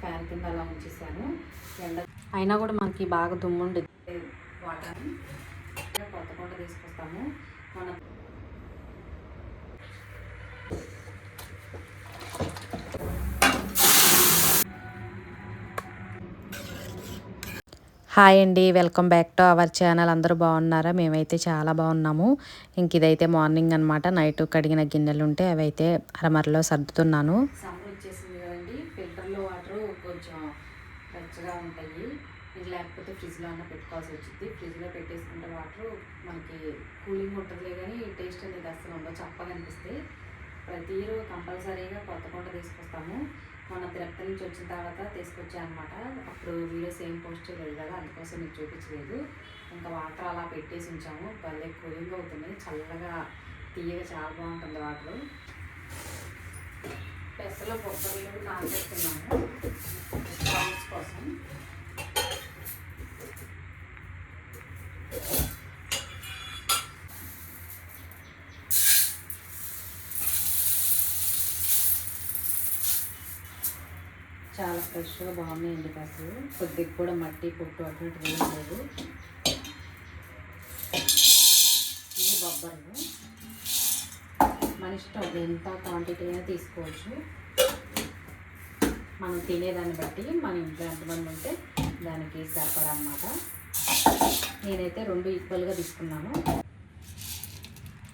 Fan కింద అలా ఉంచేసాను. ఎండ అయినా కూడా మనకి బాగా దుమ్ము ఉండేది. వాటర్ని కొత్త కొండ తీసుకొస్తాము. మన హాయ్ అండి, welcome back to our channel. అందరూ బాగున్నారా? మేమైతే చాలా బాగున్నాము. ఇంక ఇదైతే మార్నింగ్ అనమాట. నైట్ కడిగిన గిన్నెలు ఉంటే అవి అయితే అరమరలో సర్దుతున్నాను. సమ్మర్ వచ్చేసింది కదండి, ఫిల్టర్లో వాటర్ కొంచెం వెచ్చగా ఉంటాయి. ఇది లేకపోతే ఫ్రిడ్జ్లో అన్న పెట్టుకోవాల్సి వచ్చింది. ఫ్రిడ్జ్లో పెట్టేసుకుంటే వాటర్ మనకి కూలింగ్ ఉంటుందిలే కానీ టేస్ట్ అనేది అసలు ఉండదు, చప్పగా అనిపిస్తాయి. ప్రతిరోజు కంపల్సరీగా కొత్త కొండ తీసుకొస్తాము. మన తిరుపతి నుంచి వచ్చిన తర్వాత తీసుకొచ్చాను అనమాట. అప్పుడు వీడియోస్ ఏం పోస్ట్ చేయలేదు కదా, అందుకోసం మీకు చూపించలేదు. ఇంకా వాటర్ అలా పెట్టేసి ఉంచాము. భలే కూలింగ్ అవుతుంది, చల్లగా తీయగా చాలా బాగుంటుంది వాటర్. పెసలో కొబ్బరిలో నానబెట్టుకున్నాము స్పౌట్స్ కోసం. చాలా ఫ్రెష్గా బాగున్నాయండి పెసలు. కొద్దిగా కూడా మట్టి పొట్టు అటు ఏం లేదు. ఇది బొబ్బర్లు. మన ఇష్టం, ఎంత క్వాంటిటీ అయినా తీసుకోవచ్చు. మనం తినేదాన్ని బట్టి మన ఇంట్లో ఎంతమంది ఉంటే దానికి సరిపడా అన్నమాట. నేనైతే 2 ఈక్వల్గా తీసుకున్నాను.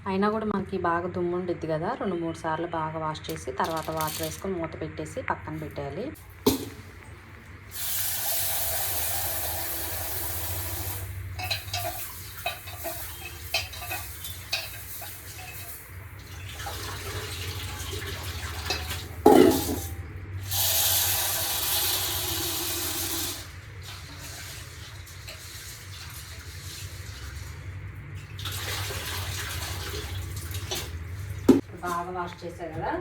అయినా కూడా మనకి బాగా దుమ్ము ఉండిద్ది కదా, 2-3 సార్లు బాగా వాష్ చేసి తర్వాత వాటర్ వేసుకొని మూత పెట్టేసి పక్కన పెట్టేయాలి. బాగా వాష్ చేశారు కదా,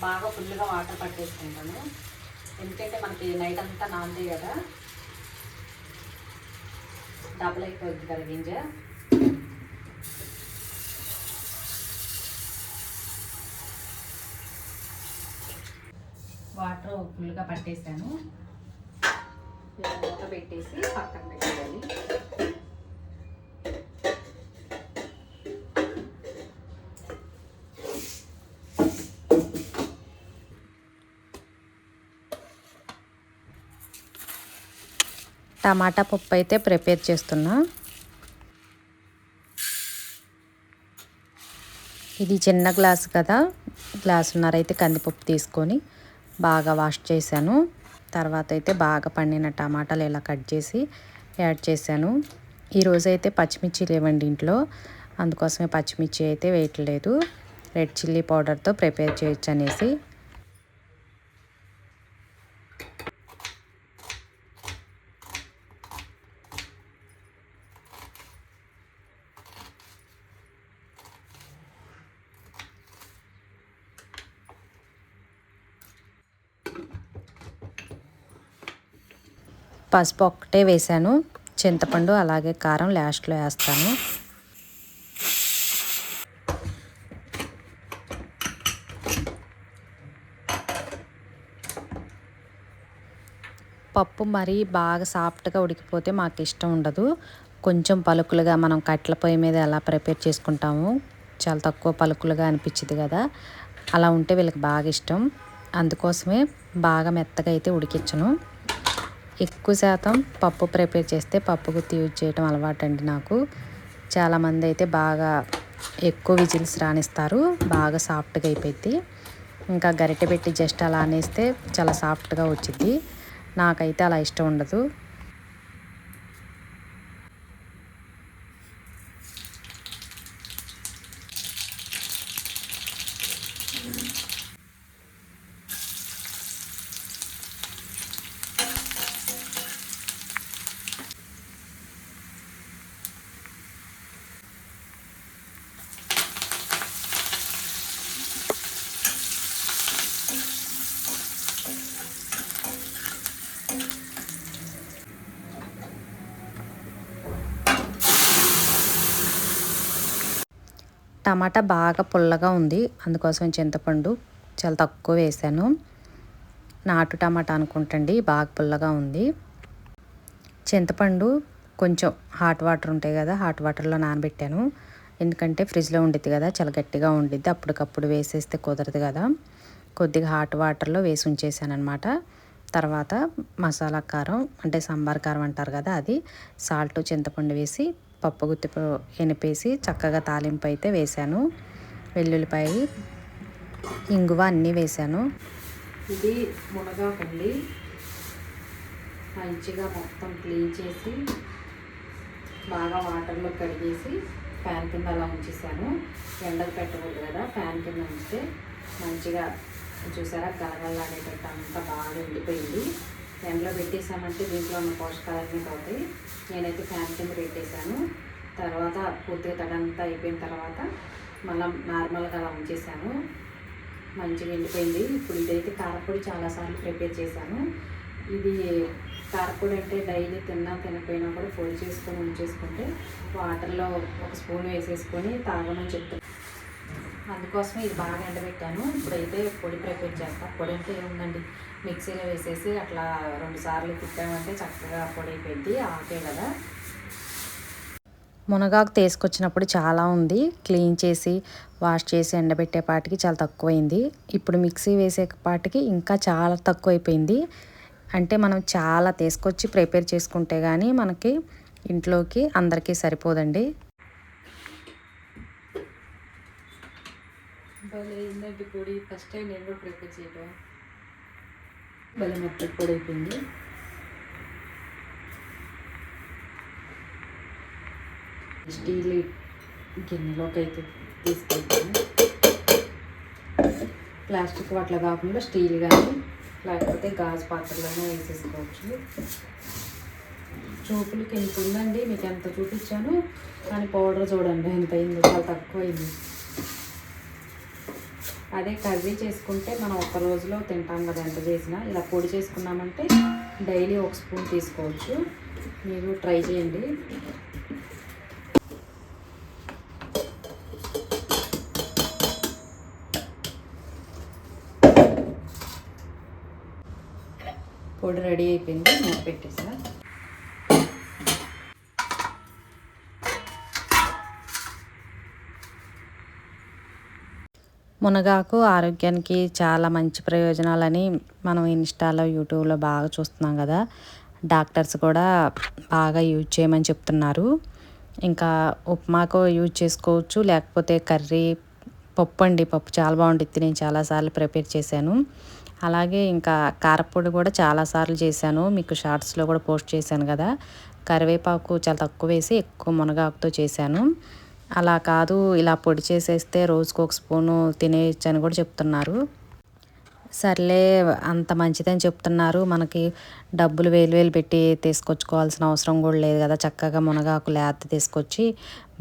బాగా ఫుల్గా వాటర్ పట్టేసుకుంటాను. ఎందుకంటే మనకి నైట్ అంతా నాందే కదా, డబుల్ అయిపోద్ది కదా గింజ. వాటర్ ఫుల్గా పట్టేసాను. మూత పెట్టేసి పక్కన పెట్టేయాలి. టమాటా పప్పు అయితే ప్రిపేర్ చేస్తున్నా. ఇది చిన్న గ్లాసు కదా, గ్లాసున్నర అయితే కందిపప్పు తీసుకొని బాగా వాష్ చేశాను. తర్వాత అయితే బాగా పండిన టమాటాలు ఇలా కట్ చేసి యాడ్ చేశాను. ఈరోజైతే పచ్చిమిర్చి లేవండి ఇంట్లో, అందుకోసమే పచ్చిమిర్చి అయితే వేయట్లేదు. రెడ్ చిల్లీ పౌడర్తో ప్రిపేర్ చేయొచ్చు అనేసి. పసుపు ఒక్కటే వేసాను, చింతపండు అలాగే కారం లాస్ట్లో వేస్తాను. పప్పు మరీ బాగా సాఫ్ట్గా ఉడికిపోతే మాకు ఇష్టం ఉండదు. కొంచెం పలుకులుగా మనం కట్టెల పొయ్యి మీద ఎలా ప్రిపేర్ చేసుకుంటాము, చాలా తక్కువ పలుకులుగా అనిపించింది కదా, అలా ఉంటే వీళ్ళకి బాగా ఇష్టం. అందుకోసమే బాగా మెత్తగా అయితే ఉడికించను. ఎక్కువ శాతం పప్పు ప్రిపేర్ చేస్తే పప్పు గుత్తి యూజ్ చేయడం అలవాటు అండి నాకు. చాలామంది అయితే బాగా ఎక్కువ విజిల్స్ రానిస్తారు, బాగా సాఫ్ట్గా అయిపోయింది. ఇంకా గరిటె పెట్టి జస్ట్ అలా అనేస్తే చాలా సాఫ్ట్గా వచ్చింది. నాకైతే అలా ఇష్టం ఉండదు. టమాటా బాగా పుల్లగా ఉంది, అందుకోసం చింతపండు చాలా తక్కువ వేసాను. నాటు టమాటా అనుకుంటండి, బాగా పుల్లగా ఉంది. చింతపండు కొంచెం హాట్ వాటర్ ఉంటాయి కదా, హాట్ వాటర్లో నానబెట్టాను. ఎందుకంటే ఫ్రిడ్జ్లో ఉండిద్ది కదా, చాలా గట్టిగా ఉండిద్ది, అప్పటికప్పుడు వేసేస్తే కుదరదు కదా. కొద్దిగా హాట్ వాటర్లో వేసి ఉంచేసాను అనమాట. తర్వాత మసాలా కారం అంటే సాంబార్ కారం అంటారు కదా, అది సాల్ట్ చింతపండు వేసి పప్పు గుత్తి ఎనిపేసి చక్కగా తాలింపు అయితే వేశాను. వెల్లుల్లిపాయ, ఇంగువ అన్నీ వేశాను. ఇది మునగాకండి, మంచిగా మొత్తం క్లీన్ చేసి బాగా వాటర్లో కడిగేసి ఫ్యాన్ కింద అలా ఉంచేసాను. ఎండకు పెట్టకూడదు కదా, ఫ్యాన్ కింద ఉంచితే మంచిగా చూసారా గలగలలాడేటట్టు అంతా బాగా ఎండిపోయింది. ఎండలో పెట్టేసామంటే దీంట్లో ఉన్న పోషకాలన్నీ పోతాయి. నేనైతే ఫ్యాన్ కింద పెట్టేశాను. తర్వాత పూర్తిగా తడంతా అయిపోయిన తర్వాత మళ్ళీ నార్మల్గా అలా ఉంచేసాను. మంచిగా ఎండిపోయింది. ఇప్పుడు ఇదైతే కారపొడి చాలాసార్లు ప్రిపేర్ చేశాను. ఇది కారపొడి అంటే డైలీ తినకపోయినా కూడా పొడి చేసుకొని ఉంచేసుకుంటే వాటర్లో ఒక స్పూన్ వేసేసుకొని తాగమని చెప్తాను. అందుకోసం ఇది బాగా ఎండబెట్టాను. ఇప్పుడైతే పొడి ప్రిపేర్ చేస్తాను. పొడి అంటే ఏముందండి, మిక్సీలో వేసేసి అట్లా 2 సార్లు తిప్పామంటే చక్కగా పొడి అయిపోయింది. ఆకే కదా. మునగాకు తీసుకొచ్చినప్పుడు చాలా ఉంది, క్లీన్ చేసి వాష్ చేసి ఎండబెట్టేపాటికి చాలా తక్కువైంది. ఇప్పుడు మిక్సీ వేసేపాటికి ఇంకా చాలా తక్కువ అయిపోయింది. అంటే మనం చాలా తీసుకొచ్చి ప్రిపేర్ చేసుకుంటే కానీ మనకి ఇంట్లోకి అందరికీ సరిపోదండి. భలే అయిందండి పొడి. ఫస్ట్ టైం నేను కూడా ప్రిపేర్ చేయడం. భలే మెత్తటి పొడి అయిపోయింది. స్టీల్ గిన్నెలోకి అయితే తీసుకెళ్తాను. ప్లాస్టిక్ వాటిలో కాకుండా స్టీల్ కానీ లేకపోతే గాజు పాత్రలోనే వేసేసుకోవచ్చు. చూపులకి ఎంత ఉందండి, మీకు ఎంత చూపించాను, కానీ పౌడర్ చూడండి ఎంత అయిందో, చాలా తక్కువ అయింది. అదే కర్రీ చేసుకుంటే మనం ఒక్క రోజులో తింటాం కదా ఎంత చేసినా. ఇలా పొడి చేసుకున్నామంటే డైలీ 1 స్పూన్ తీసుకోవచ్చు. మీరు ట్రై చేయండి. పొడి రెడీ అయిపోయింది, మూత పెట్టేసా. మునగాకు ఆరోగ్యానికి చాలా మంచి ప్రయోజనాలని మనం ఇన్స్టాలో యూట్యూబ్లో బాగా చూస్తున్నాం కదా. డాక్టర్స్ కూడా బాగా యూజ్ చేయమని చెప్తున్నారు. ఇంకా ఉప్మాకు యూజ్ చేసుకోవచ్చు, లేకపోతే కర్రీ, పప్పు అండి, పప్పు చాలా బాగుంటుంది. నేను చాలాసార్లు ప్రిపేర్ చేశాను. అలాగే ఇంకా కారపొడి కూడా చాలాసార్లు చేశాను, మీకు షార్ట్స్లో కూడా పోస్ట్ చేశాను కదా. కరివేపాకు చాలా తక్కువ వేసి ఎక్కువ మునగాకుతో చేశాను. అలా కాదు, ఇలా పొడి చేసేస్తే రోజుకు 1 స్పూను తినేయచ్చు అని కూడా చెప్తున్నారు. సర్లే, అంత మంచిదని చెప్తున్నారు, మనకి డబ్బులు వేలు పెట్టి తీసుకొచ్చుకోవాల్సిన అవసరం కూడా లేదు కదా. చక్కగా మునగాకు లేత తీసుకొచ్చి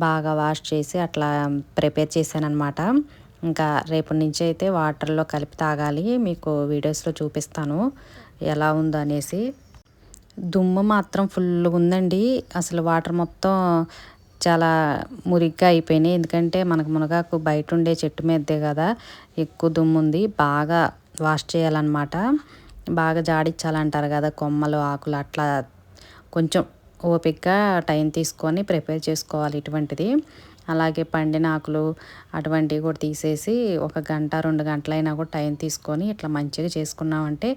బాగా వాష్ చేసి అట్లా ప్రిపేర్ చేశానమాట. ఇంకా రేపటి నుంచి అయితే వాటర్లో కలిపి తాగాలి. మీకు వీడియోస్లో చూపిస్తాను ఎలా ఉందో అనేసి. దుమ్ము మాత్రం ఫుల్గా ఉందండి, అసలు వాటర్ మొత్తం చాలా మురిగ్గా అయిపోయినాయి. ఎందుకంటే మనకు మునగాకు బయట ఉండే చెట్టు మీదే కదా, ఎక్కువ దుమ్ము ఉంది. బాగా వాష్ చేయాలన్నమాట, బాగా జాడించాలంటారు కదా, కొమ్మలు ఆకులు అట్లా కొంచెం ఓపికగా టైం తీసుకొని ప్రిపేర్ చేసుకోవాలి ఇటువంటిది. అలాగే పండిన ఆకులు అటువంటివి కూడా తీసేసి 1 గంట 2 గంటలైనా కూడా టైం తీసుకొని ఇట్లా మంచిగా చేసుకున్నామంటే,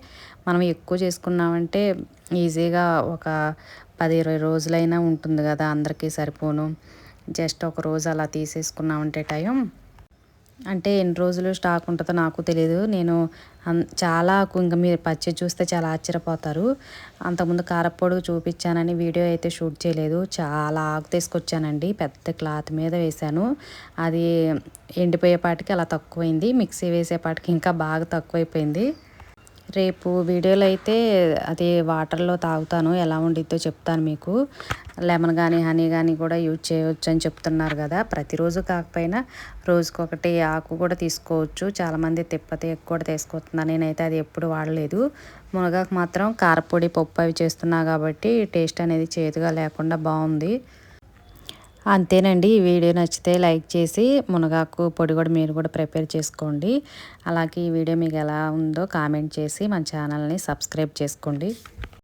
మనం ఎక్కువ చేసుకున్నామంటే ఈజీగా ఒక 10-20 రోజులైనా ఉంటుంది కదా, అందరికీ సరిపోను. జస్ట్ 1 రోజు అలా తీసేసుకున్నామంటే టైం, అంటే ఎన్ని రోజులు స్టాక్ ఉంటుందో నాకు తెలియదు. నేను చాలా ఇంకా మీరు పచ్చి చూస్తే చాలా ఆశ్చర్యపోతారు. అంతకుముందు కారపొడి చూపించానని వీడియో అయితే షూట్ చేయలేదు. చాలా ఆకు తీసుకొచ్చానండి, పెద్ద క్లాత్ మీద వేశాను. అది ఎండిపోయేపాటికి అలా తక్కువైంది, మిక్సీ వేసేపాటికి ఇంకా బాగా తక్కువైపోయింది. రేపు వీడియోలో అయితే అది వాటర్లో తాగుతాను, ఎలా ఉండిద్దో చెప్తాను మీకు. లెమన్ కానీ హనీ కానీ కూడా యూజ్ చేయవచ్చు అని చెప్తున్నారు కదా. ప్రతిరోజు కాకపోయినా రోజుకొకటి ఆకు కూడా తీసుకోవచ్చు. చాలామంది తిప్పతి కూడా తీసుకొస్తున్నారు, నేనైతే అది ఎప్పుడు వాడలేదు. మునగాకు మాత్రం కారపొడి పప్పు అవి చేస్తున్నా కాబట్టి టేస్ట్ అనేది చేదుగా లేకుండా బాగుంది. అంతేనండి. ఈ వీడియో నచ్చితే లైక్ చేసి మునగాకు పొడి కూడా మీరు కూడా ప్రిపేర్ చేసుకోండి. అలాగే ఈ వీడియో మీకు ఎలా ఉందో కామెంట్ చేసి మన ఛానల్ని సబ్స్క్రైబ్ చేసుకోండి.